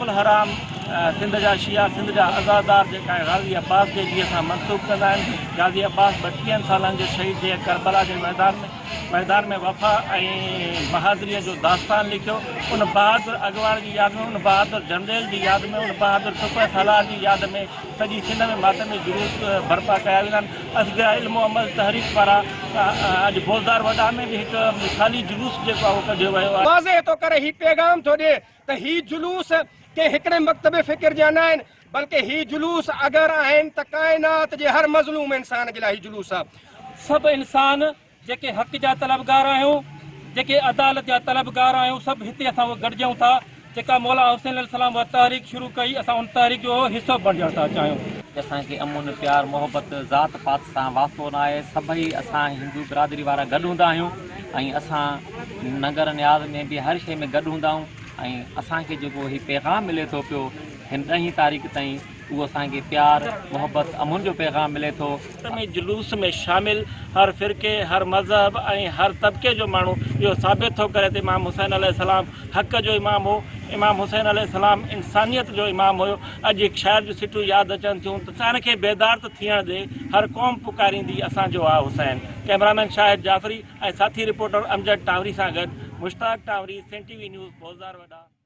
मक़ामुल हराम सिंध जा शिया, सिंध जा आज़ादार जेका गाज़ी अब्बास जे ॾींहं सां मनसूब कंदा आहिनि। गाज़ी अब्बास 32 सालनि जो शहीद जे करबला जे मैदान में वफ़ा ऐं बहादुरीअ जो दास्तान लिखियो। उन बहादुर अगवार जी यादि में, उन बहादुर जनरल जी यादि में, उन बहादुर सुपर सालार जी यादि में सॼी सिंध में मातमी जुलूस बर्पा कया वेंदा आहिनि। असगर इल्मो अमल तहरीक पारां अॼु बोज़दार वॾा में बि हिकु मिसाली जुलूस जेको आहे उहो कढियो वियो आहे। वाज़े थो करे ही पैगाम थो ॾिए त ही जुलूस के हिकिड़े मकतब फ़िक्र जा न आहिनि, बल्कि ही जुलूस अगरि आहिनि त काइनात जे हर मज़लूम इंसान जे लाइ ही जुलूस आहे। सभु इंसान जेके हक़ जा तलबगार आहियूं, जेके अदालत जा तलबगार आहियूं, सभु हिते असां गॾिजूं था। जेका मौला हुसैन अलैहिस्सलाम उहा तहरीक शुरू कई, असां उन तहरीक जो हिसो बणिजणु था चाहियूं। असांखे अमुन प्यार मोहबत ज़ात पात सां वास्तो न आहे। सभई असां हिंदू बिरादरी वारा गॾु हूंदा आहियूं ऐं असां नगर न्याज़ में बि हर शइ में गॾु हूंदा आहियूं। ऐं असांखे जेको हीउ पैगाम मिले थो पियो हिन 10 तारीख़ ताईं, उहो असांखे प्यार मोहबत अमुन जो पैगाम मिले थो। जुलूस में शामिल हर फ़िरके, हर मज़हब ऐं हर तबिके जो माण्हू इहो साबित थो करे त इमाम हुसैन अलैहिस्सलाम हक़ जो इमाम हो। इमाम हुसैन अलैहिस्सलाम इंसानियत जो इमाम हुयो। अॼु हिकु शाइर जूं सिटूं यादि अचनि थियूं त असां खे बेदार त थियण ॾे, हर क़ौम पुकारींदी असांजो आहे हुसैन। कैमरामैन शाहिद जाफ़री ऐं साथी रिपोर्टर अमजद टावरी सां गॾु Mushtaq Tawari, Sun TV news Bozdar वॾा।